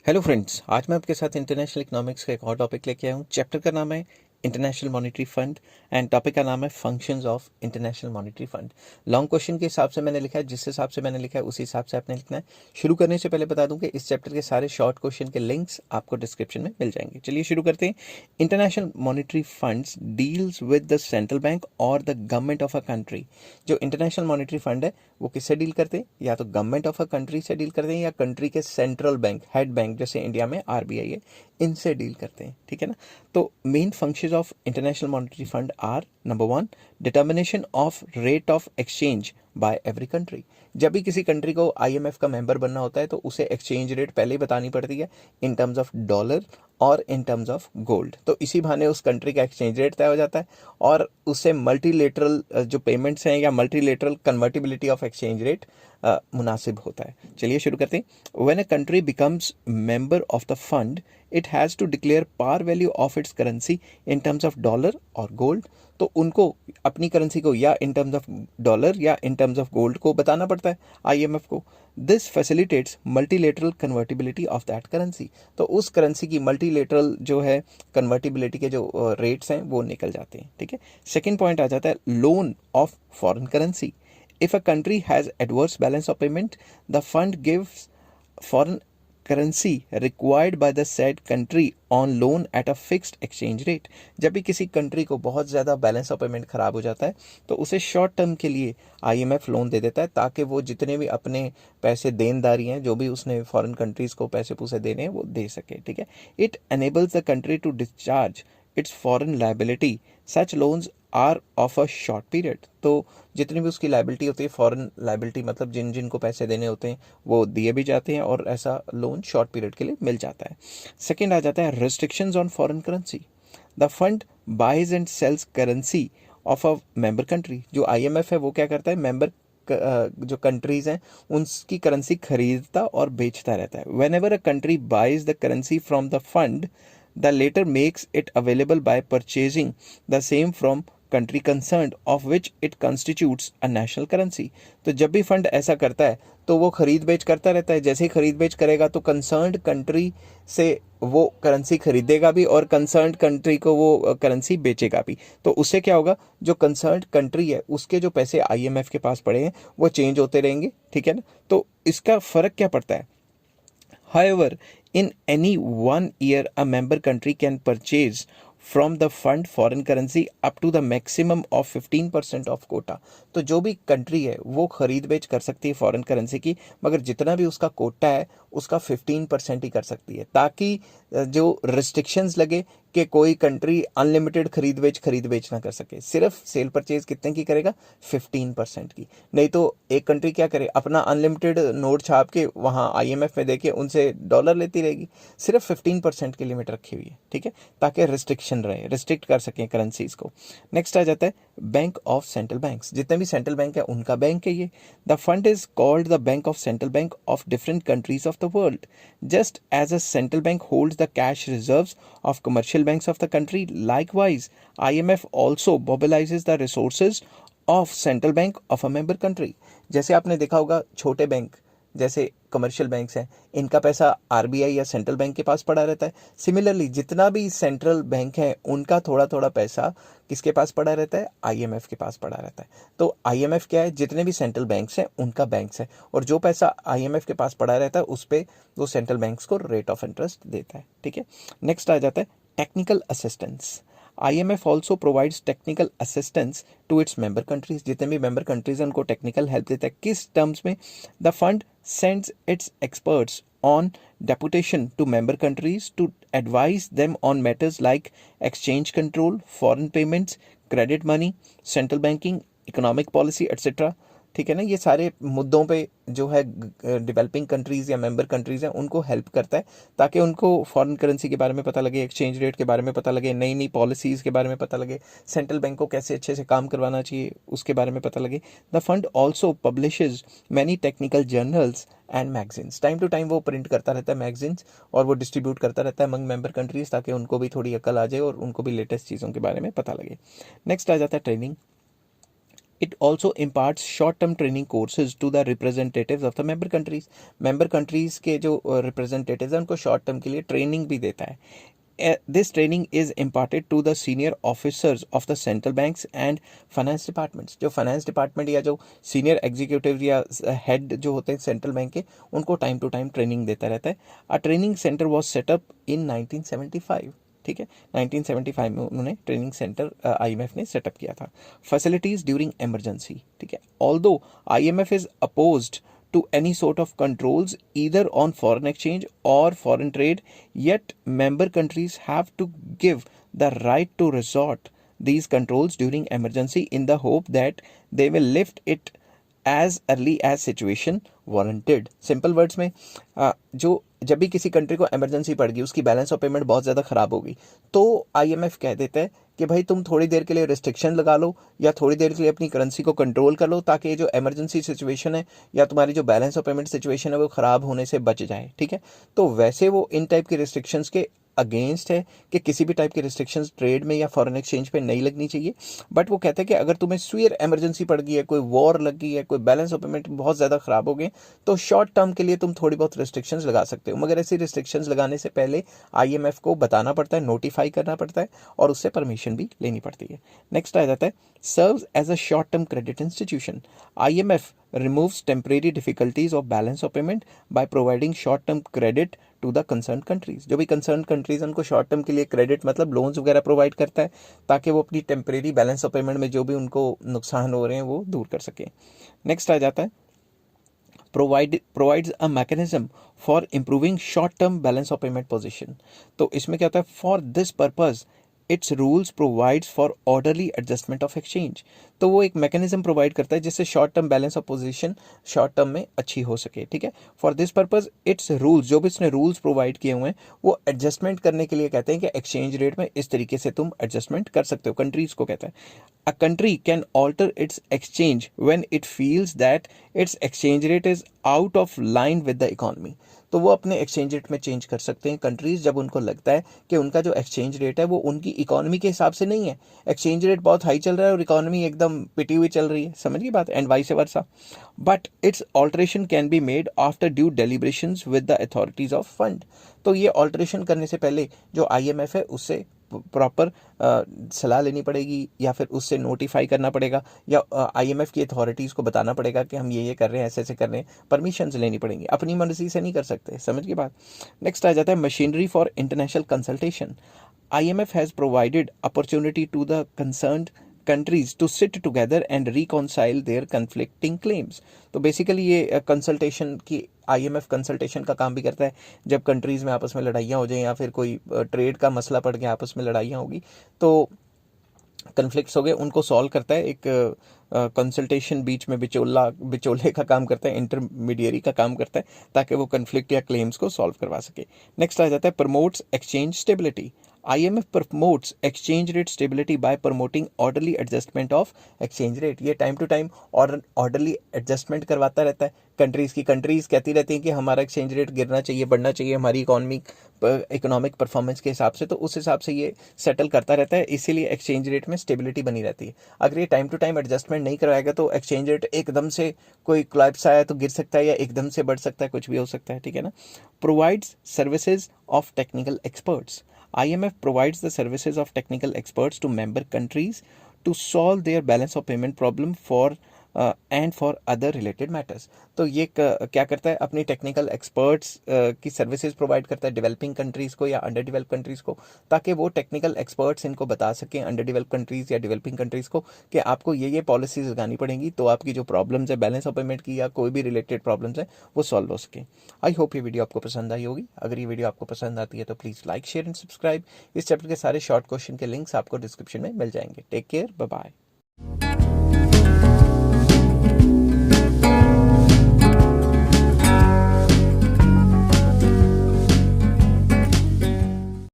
Hello friends, आज मैं आपके साथ इंटरनेशनल इकोनॉमिक्स का एक और टॉपिक लेके आया हूँ। चैप्टर का नाम है international monetary fund and topic का नाम है functions of international monetary fund. Long question के हिसाब से मैंने लिखा है, जिस हिसाब से मैंने लिखा है उसी हिसाब से आपने लिखना है। शुरू करने से पहले बता दूं कि इस चैप्टर के सारे शॉर्ट क्वेश्चन के लिंक्स आपको डिस्क्रिप्शन में मिल जाएंगे। चलिए शुरू करते हैं। International monetary funds deals with the central bank और the government of a country. जो इंटरनेशनल मॉनेटरी फंड है वो किससे डील करते हैं? या तो गवर्नमेंट ऑफ अ कंट्री से डील करते हैं या कंट्री के सेंट्रल बैंक, हेड बैंक, जैसे इंडिया में आरबीआई है, इनसे डील करते हैं। ठीक है ना। तो main functions of international monetary fund are: number one, determination of rate of exchange by every country. जब भी किसी कंट्री को आईएमएफ का मेंबर बनना होता है तो उसे एक्सचेंज रेट पहले ही बतानी पड़ती है इन टर्म्स ऑफ डॉलर और इन टर्म्स ऑफ गोल्ड। तो इसी बहाने उस कंट्री का एक्सचेंज रेट तय हो जाता है और उससे मल्टीलेटरल जो पेमेंट्स हैं या multilateral convertibility of exchange rate मुनासिब होता है। चलिए शुरू करते हैं। When a country becomes member of the fund, it has to declare par value of its currency in terms of dollar और गोल्ड। तो उनको अपनी करेंसी को या इन टर्म्स ऑफ डॉलर या इन टर्म्स ऑफ गोल्ड को बताना पड़ता है आईएमएफ को। This facilitates multilateral convertibility of that currency. तो उस करेंसी की मल्टीलेटरल जो है कन्वर्टिबिलिटी के जो रेट्स हैं वो निकल जाते हैं। ठीक है। सेकेंड पॉइंट आ जाता है loan of foreign currency. If a country has adverse balance of payment, the fund gives foreign currency required by the said country on loan at a fixed exchange rate। जब भी किसी country को बहुत ज़्यादा balance of payment खराब हो जाता है तो उसे शॉर्ट टर्म के लिए आईएमएफ लोन दे देता है ताकि वो जितने भी अपने पैसे देनदारी हैं, जो भी उसने फॉरेन कंट्रीज़ को पैसे पूसे देने हैं, वो दे सके। ठीक है। It enables the country to discharge its foreign liability. Such loans are of a short period. तो जितनी भी उसकी लाइबिलिटी होती है, फॉरेन लाइबिलिटी मतलब जिन जिन को पैसे देने होते हैं वो दिए भी जाते हैं और ऐसा लोन शॉर्ट पीरियड के लिए मिल जाता है। सेकेंड आ जाता है restrictions on foreign currency. The fund buys and sells currency of a member country. जो आईएमएफ है वो क्या करता है, मेंबर जो कंट्रीज हैं उनकी करेंसी खरीदता और बेचता रहता है। Whenever a country buys the currency from the fund, the later makes it available by purchasing the same from country concerned of which it constitutes a national currency। तो जब भी फंड ऐसा करता है तो वो खरीद बेच करता रहता है। जैसे ही खरीद बेच करेगा तो कंसर्न्ड कंट्री से वो करेंसी खरीदेगा भी और कंसर्न्ड कंट्री को वो करेंसी बेचेगा भी। तो उससे क्या होगा, जो कंसर्न्ड कंट्री है उसके जो पैसे आईएमएफ के पास पड़े हैं वो चेंज होते रहेंगे। ठीक है ना। तो इसका फर्क क्या पड़ता है? However, in any 1 year, a member country can purchase from the fund foreign currency up to the maximum of 15% of quota। तो जो भी कंट्री है वो खरीद बेच कर सकती है फॉरेन करेंसी की, मगर जितना भी उसका कोटा है उसका 15% ही कर सकती है, ताकि जो रिस्ट्रिक्शंस लगे कि कोई कंट्री अनलिमिटेड खरीद बेच ना कर सके। सिर्फ सेल परचेज कितने की करेगा? 15% की। नहीं तो एक कंट्री क्या करे, अपना अनलिमिटेड नोट छाप के वहाँ आईएमएफ में देके उनसे डॉलर लेती रहेगी। सिर्फ 15% की लिमिट रखी हुई है। ठीक है, ताकि रिस्ट्रिक्शन रहे, रिस्ट्रिक्ट कर सकें करेंसीज को। नेक्स्ट आ जाता है बैंक ऑफ सेंट्रल बैंक्स। जितने भी सेंट्रल बैंक है उनका बैंक है ये। The fund is called the bank of central bank of different countries of the world, just as a central bank holds the cash reserves of commercial banks of the country. Likewise, IMF also mobilizes the resources of central bank of a member country। जैसे आपने देखा होगा छोटे bank जैसे commercial banks हैं, इनका पैसा RBI या सेंट्रल बैंक के पास पड़ा रहता है। सिमिलरली जितना भी सेंट्रल बैंक है उनका थोड़ा थोड़ा पैसा किसके पास पड़ा रहता है? आईएमएफ के पास पड़ा रहता है। तो आईएमएफ क्या है? जितने भी सेंट्रल बैंक्स हैं उनका बैंक्स है, और जो पैसा आईएमएफ के पास पड़ा रहता है उस पर वो सेंट्रल बैंक्स को रेट ऑफ इंटरेस्ट देता है। ठीक है। नेक्स्ट आ जाता है technical assistance. IMF also provides technical assistance to its member countries। जितने भी member countries हैं उनको technical help देता है। किस terms में? The fund sends its experts on deputation to member countries to advise them on matters like exchange control, foreign payments, credit money, central banking, economic policy, etc। ठीक है ना। ये सारे मुद्दों पे जो है डेवलपिंग कंट्रीज़ या मेंबर कंट्रीज़ हैं उनको हेल्प करता है, ताकि उनको फॉरेन करेंसी के बारे में पता लगे, एक्सचेंज रेट के बारे में पता लगे, नई नई पॉलिसीज़ के बारे में पता लगे, सेंट्रल बैंक को कैसे अच्छे से काम करवाना चाहिए उसके बारे में पता लगे। The fund also publishes many technical journals and magazines. Time to time वो प्रिंट करता रहता है मैगजीन्स और वो डिस्ट्रीब्यूट करता रहता है अमंग मेंबर कंट्रीज़, ताकि उनको भी थोड़ी अकल आ जाए और उनको भी लेटेस्ट चीज़ों के बारे में पता लगे। नेक्स्ट आ जाता है training. It also imparts short-term training courses to the representatives of the member countries. Member countries के जो representatives हैं उनको short term के लिए training भी देता है. This training is imparted to the senior officers of the central banks and finance departments. जो finance department या जो senior executive या head जो होते हैं central bank के, उनको time to time training देता रहता है. A training center was set up in 1975. ठीक है, 1975 में उन्होंने ट्रेनिंग सेंटर IMF ने सेटअप किया था. Facilities during emergency. ठीक है, although IMF is opposed to any sort of controls either on foreign exchange or foreign trade, yet member countries have to give the right to resort these controls during emergency in the hope that they will lift it as early as situation warranted. Simple words में जो जब भी किसी country को emergency पड़ गई, उसकी balance of payment बहुत ज़्यादा ख़राब हो गई, तो IMF कह देता है कि भाई तुम थोड़ी देर के लिए रिस्ट्रिक्शन लगा लो या थोड़ी देर के लिए अपनी करेंसी को कंट्रोल कर लो, ताकि जो इमरजेंसी सिचुएशन है या तुम्हारी जो बैलेंस ऑफ पेमेंट सिचुएशन है वो ख़राब होने से बच जाए. ठीक है, तो वैसे वो इन टाइप की रिस्ट्रिक्शंस के अगेंस्ट है कि किसी भी टाइप की रिस्ट्रिक्शंस ट्रेड में या फॉरेन एक्सचेंज पे नहीं लगनी चाहिए. बट वो कहते हैं कि अगर तुम्हें स्वीयर इमरजेंसी पड़ गई है, कोई वॉर लग गई है, कोई बैलेंस ऑफ पेमेंट बहुत ज़्यादा ख़राब हो गए, तो शॉर्ट टर्म के लिए तुम थोड़ी बहुत रिस्ट्रिक्शंस लगा सकते हो. मगर ऐसी रिस्ट्रिक्शंस लगाने से पहले IMF को बताना पड़ता है, नोटिफाई करना पड़ता है और उससे परमिशन भी लेनी पड़ती है. नेक्स्ट आ जाता है serves as a short term credit institution. IMF removes temporary difficulties of balance of payment by providing short term credit to the concerned countries. जो भी concerned countries उनको short term के लिए credit मतलब loans वगैरह provide करता है, ताकि वो अपनी temporary balance of payment में जो भी उनको नुकसान हो रहे हैं वो दूर कर सके. नेक्स्ट आ जाता है provides a mechanism for improving short term balance of payment position. तो इसमें क्या होता है, for this purpose it's rules provides for orderly adjustment of exchange. तो वो एक मैकेनिज्म प्रोवाइड करता है जिससे short term balance of position short term में अच्छी हो सके. ठीक है, for this purpose it's rules, जो भी इसने रूल्स प्रोवाइड किए हुए हैं वो एडजस्टमेंट करने के लिए कहते हैं कि एक्सचेंज रेट में इस तरीके से तुम एडजस्टमेंट कर सकते हो. कंट्रीज को कहता है a country can alter its exchange when it feels that its exchange rate is out of line with the economy. तो वो अपने एक्सचेंज रेट में चेंज कर सकते हैं कंट्रीज जब उनको लगता है कि उनका जो एक्सचेंज रेट है वो उनकी इकोनॉमी के हिसाब से नहीं है. एक्सचेंज रेट बहुत हाई चल रहा है और इकोनॉमी एकदम पिटी हुई चल रही है, समझ गई बात, and vice versa. But it's alteration can be made after due deliberations with the authorities of fund. तो ये ऑल्ट्रेशन करने से पहले जो IMF है उससे प्रॉपर सलाह लेनी पड़ेगी या फिर उससे नोटिफाई करना पड़ेगा या IMF की अथॉरिटीज़ को बताना पड़ेगा कि हम ये कर रहे हैं, ऐसे ऐसे कर रहे हैं, परमिशंस लेनी पड़ेंगी, अपनी मर्जी से नहीं कर सकते. समझ की बात. नेक्स्ट आ जाता है machinery for international consultation. IMF has provided opportunity to the concerned countries to sit together and reconcile their conflicting claims. तो बेसिकली ये कंसल्टेशन की IMF कंसल्टेशन का काम भी करता है. जब कंट्रीज़ में आपस में लड़ाइयाँ हो जाएं या फिर कोई ट्रेड का मसला पड़ गया, आपस में लड़ाइयाँ होगी, तो कन्फ्लिक्ट्स हो गए, उनको सॉल्व करता है एक कंसल्टेशन, बीच में बिचौले का काम करता है, इंटरमीडियरी का काम करता है, ताकि वो कन्फ्लिक्ट या क्लेम्स को सॉल्व करवा सके. नेक्स्ट आ जाता है promotes exchange stability. IMF promotes exchange rate stability by promoting orderly adjustment of exchange rate. ये time to time orderly adjustment करवाता रहता है कंट्रीज़ की. कंट्रीज़ कहती रहती हैं कि हमारा एक्सचेंज रेट गिरना चाहिए, बढ़ना चाहिए हमारी इकोनॉमिक परफॉर्मेंस के हिसाब से, तो उस हिसाब से ये सेटल करता रहता है. इसीलिए एक्सचेंज रेट में स्टेबिलिटी बनी रहती है. अगर ये टाइम टू टाइम एडजस्टमेंट नहीं करवाएगा तो एक्सचेंज रेट एकदम से कोई क्लैप्स आया तो गिर सकता है या एकदम से बढ़ सकता है, कुछ भी हो सकता है. ठीक है ना. Provides services of technical experts. IMF provides the services of technical experts to member countries to solve their balance of payment problem and for other related matters. तो ये क्या करता है, अपनी टेक्निकल एक्सपर्ट्स की सर्विसेज प्रोवाइड करता है developing countries को या अंडर डेवलप कंट्रीज़ को, ताकि वो टेक्निकल एक्सपर्ट्स इनको बता सकें अंडर डेवलप कंट्रीज़ या डेवलपिंग कंट्रीज़ को कि आपको ये पॉलिसीज़ लगानी पड़ेंगी तो आपकी जो प्रॉब्लम्स है बैलेंस ऑफ पेमेंट की या कोई भी रिलेटेड प्रॉब्लम्स है वो सॉल्व हो सके. आई होप ये वीडियो आपको पसंद आई होगी. अगर ये वीडियो आपको पसंद आती है तो please like, share and subscribe. इस चैप्टर के सारे शॉर्ट क्वेश्चन के लिंक्स आपको डिस्क्रिप्शन में मिल जाएंगे. Take care, bye bye.